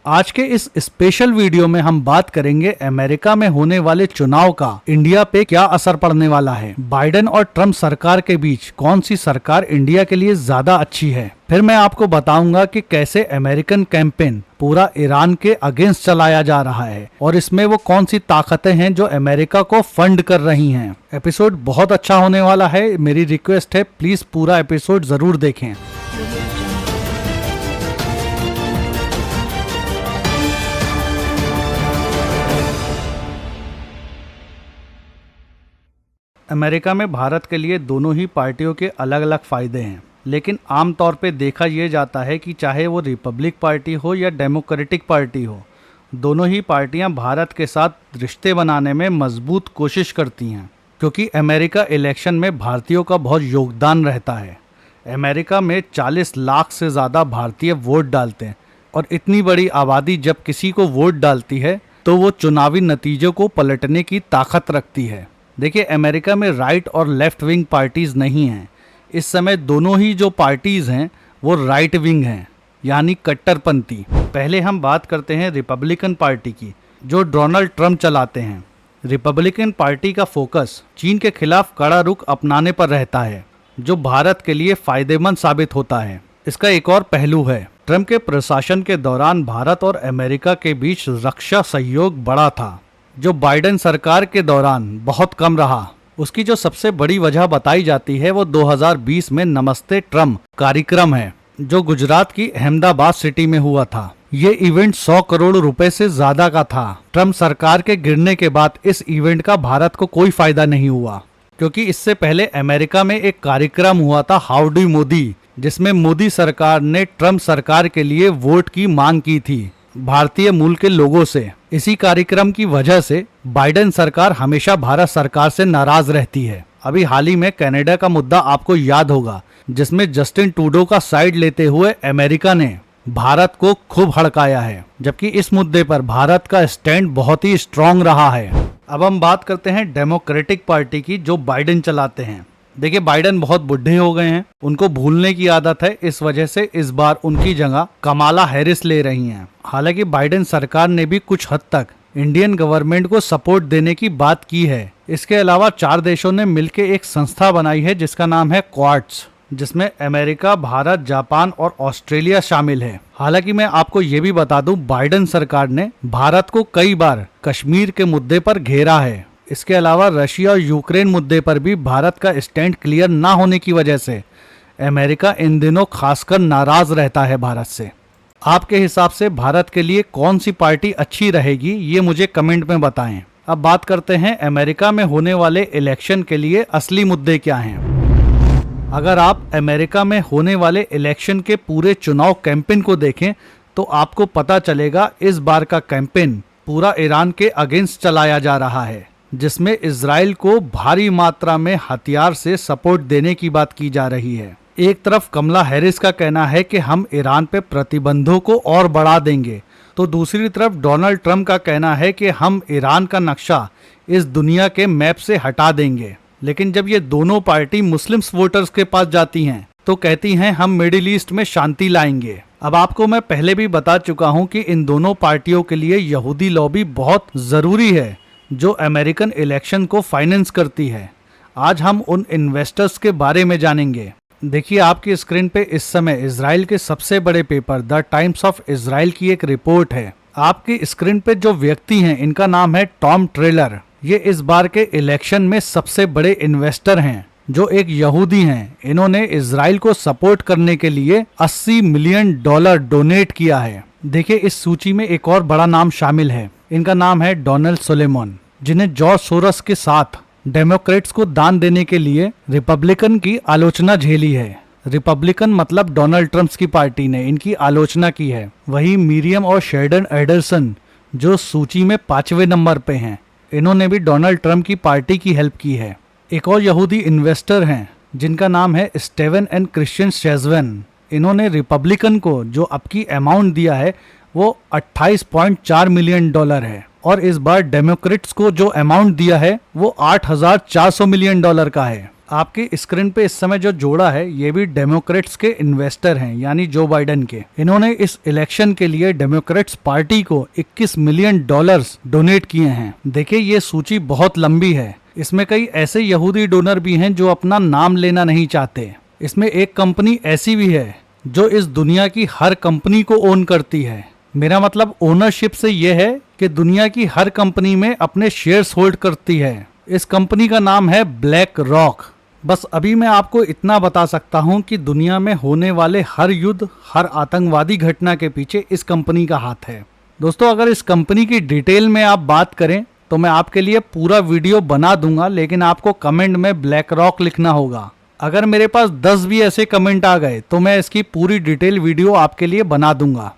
आज के इस स्पेशल वीडियो में हम बात करेंगे अमेरिका में होने वाले चुनाव का इंडिया पे क्या असर पड़ने वाला है। बाइडेन और ट्रम्प सरकार के बीच कौन सी सरकार इंडिया के लिए ज्यादा अच्छी है। फिर मैं आपको बताऊंगा कि कैसे अमेरिकन कैंपेन पूरा ईरान के अगेंस्ट चलाया जा रहा है और इसमें वो कौन सी ताकतें हैं जो अमेरिका को फंड कर रही हैं। एपिसोड बहुत अच्छा होने वाला है। मेरी रिक्वेस्ट है प्लीज पूरा एपिसोड जरूर देखें। अमेरिका में भारत के लिए दोनों ही पार्टियों के अलग अलग फायदे हैं, लेकिन आमतौर पे देखा यह जाता है कि चाहे वो रिपब्लिक पार्टी हो या डेमोक्रेटिक पार्टी हो, दोनों ही पार्टियां भारत के साथ रिश्ते बनाने में मजबूत कोशिश करती हैं, क्योंकि अमेरिका इलेक्शन में भारतीयों का बहुत योगदान रहता है। अमेरिका में 40 लाख से ज़्यादा भारतीय वोट डालते हैं और इतनी बड़ी आबादी जब किसी को वोट डालती है तो वो चुनावी नतीजों को पलटने की ताकत रखती है। देखिए, अमेरिका में राइट और लेफ्ट विंग पार्टीज नहीं हैं। इस समय दोनों ही जो पार्टीज हैं वो राइट विंग हैं, यानी कट्टरपंथी। पहले हम बात करते हैं रिपब्लिकन पार्टी की, जो डोनाल्ड ट्रम्प चलाते हैं। रिपब्लिकन पार्टी का फोकस चीन के खिलाफ कड़ा रुख अपनाने पर रहता है, जो भारत के लिए फायदेमंद साबित होता है। इसका एक और पहलू है, ट्रम्प के प्रशासन के दौरान भारत और अमेरिका के बीच रक्षा सहयोग बढ़ा था, जो बाइडेन सरकार के दौरान बहुत कम रहा। उसकी जो सबसे बड़ी वजह बताई जाती है वो 2020 में नमस्ते ट्रम्प कार्यक्रम है, जो गुजरात की अहमदाबाद सिटी में हुआ था। ये इवेंट 100 करोड़ रुपए से ज्यादा का था। ट्रम्प सरकार के गिरने के बाद इस इवेंट का भारत को कोई फायदा नहीं हुआ, क्योंकि इससे पहले अमेरिका में एक कार्यक्रम हुआ था हाउडी मोदी, जिसमें मोदी सरकार ने ट्रम्प सरकार के लिए वोट की मांग की थी भारतीय मूल के लोगों से। इसी कार्यक्रम की वजह से बाइडेन सरकार हमेशा भारत सरकार से नाराज रहती है। अभी हाल ही में कनाडा का मुद्दा आपको याद होगा, जिसमें जस्टिन ट्रूडो का साइड लेते हुए अमेरिका ने भारत को खूब हड़काया है, जबकि इस मुद्दे पर भारत का स्टैंड बहुत ही स्ट्रांग रहा है। अब हम बात करते हैं डेमोक्रेटिक पार्टी की, जो बाइडेन चलाते हैं। देखिए, बाइडेन बहुत बुढ़े हो गए हैं, उनको भूलने की आदत है। इस वजह से इस बार उनकी जगह कमाला हैरिस ले रही हैं। हालांकि बाइडेन सरकार ने भी कुछ हद तक इंडियन गवर्नमेंट को सपोर्ट देने की बात की है। इसके अलावा 4 देशों ने मिलकर एक संस्था बनाई है जिसका नाम है क्वाड्स, जिसमें अमेरिका, भारत, जापान और ऑस्ट्रेलिया शामिल है। हालांकि मैं आपको ये भी बता दूं, बाइडेन सरकार ने भारत को कई बार कश्मीर के मुद्दे पर घेरा है। इसके अलावा रशिया और यूक्रेन मुद्दे पर भी भारत का स्टैंड क्लियर ना होने की वजह से अमेरिका इन दिनों खासकर नाराज रहता है भारत से। आपके हिसाब से भारत के लिए कौन सी पार्टी अच्छी रहेगी, ये मुझे कमेंट में बताएं। अब बात करते हैं अमेरिका में होने वाले इलेक्शन के लिए असली मुद्दे क्या हैं। अगर आप अमेरिका में होने वाले इलेक्शन के पूरे चुनाव कैंपेन को देखें तो आपको पता चलेगा इस बार का कैंपेन पूरा ईरान के अगेंस्ट चलाया जा रहा है, जिसमें इजराइल को भारी मात्रा में हथियार से सपोर्ट देने की बात की जा रही है। एक तरफ कमला हैरिस का कहना है कि हम ईरान पे प्रतिबंधों को और बढ़ा देंगे, तो दूसरी तरफ डोनाल्ड ट्रम्प का कहना है कि हम ईरान का नक्शा इस दुनिया के मैप से हटा देंगे। लेकिन जब ये दोनों पार्टी मुस्लिम्स वोटर्स के पास जाती हैं तो कहती हैं हम मिडिल ईस्ट में शांति लाएंगे। अब आपको मैं पहले भी बता चुका हूँ कि इन दोनों पार्टियों के लिए यहूदी लॉबी बहुत जरूरी है, जो अमेरिकन इलेक्शन को फाइनेंस करती है। आज हम उन इन्वेस्टर्स के बारे में जानेंगे। देखिए, आपकी स्क्रीन पे इस समय इजराइल के सबसे बड़े paper the times of Israel की एक रिपोर्ट है। आपकी स्क्रीन पे जो व्यक्ति हैं, इनका नाम है टॉम ट्रेलर। ये इस बार के इलेक्शन में सबसे बड़े इन्वेस्टर हैं, जो एक यहूदी हैं। इन्होंने इजराइल को सपोर्ट करने के लिए $80 मिलियन डोनेट किया है। देखिए, इस सूची में एक और बड़ा नाम शामिल है। इनका नाम है डोनाल्ड सोलेमन, जिन्हें जॉर्ज सोरस के साथ डेमोक्रेट्स को दान देने के लिए रिपब्लिकन की आलोचना झेली है। रिपब्लिकन मतलब डोनाल्ड ट्रम्प की पार्टी ने इनकी आलोचना की है। वही मीरियम और शेल्डन एडरसन, जो सूची में 5वें नंबर पे हैं, इन्होंने भी डोनाल्ड ट्रम्प की पार्टी की हेल्प की है। एक और यहूदी इन्वेस्टर हैं जिनका नाम है स्टीवन एंड क्रिश्चियन शेजवन। इन्होंने रिपब्लिकन को जो अब की अमाउंट दिया है वो $28.4 मिलियन है, और इस बार डेमोक्रेट्स को जो अमाउंट दिया है वो $8,400 मिलियन का है। आपकी स्क्रीन पे इस समय जो जोड़ा है ये भी डेमोक्रेट्स के इन्वेस्टर हैं, यानी जो बाइडेन के। इन्होंने इस इलेक्शन के लिए डेमोक्रेट्स पार्टी को 21 मिलियन डॉलर्स डोनेट किए हैं। देखिए ये सूची बहुत लंबी है, इसमें कई ऐसे यहूदी डोनर भी हैं जो अपना नाम लेना नहीं चाहते। इसमें एक कंपनी ऐसी भी है जो इस दुनिया की हर कंपनी को ओन करती है। मेरा मतलब ओनरशिप से यह है कि दुनिया की हर कंपनी में अपने शेयर्स होल्ड करती है। इस कंपनी का नाम है ब्लैक रॉक। बस अभी मैं आपको इतना बता सकता हूं कि दुनिया में होने वाले हर युद्ध, हर आतंकवादी घटना के पीछे इस कंपनी का हाथ है। दोस्तों अगर इस कंपनी की डिटेल में आप बात करें तो मैं आपके लिए पूरा वीडियो बना दूंगा, लेकिन आपको कमेंट में ब्लैक रॉक लिखना होगा। अगर मेरे पास 10 भी ऐसे कमेंट आ गए तो मैं इसकी पूरी डिटेल वीडियो आपके लिए बना दूंगा।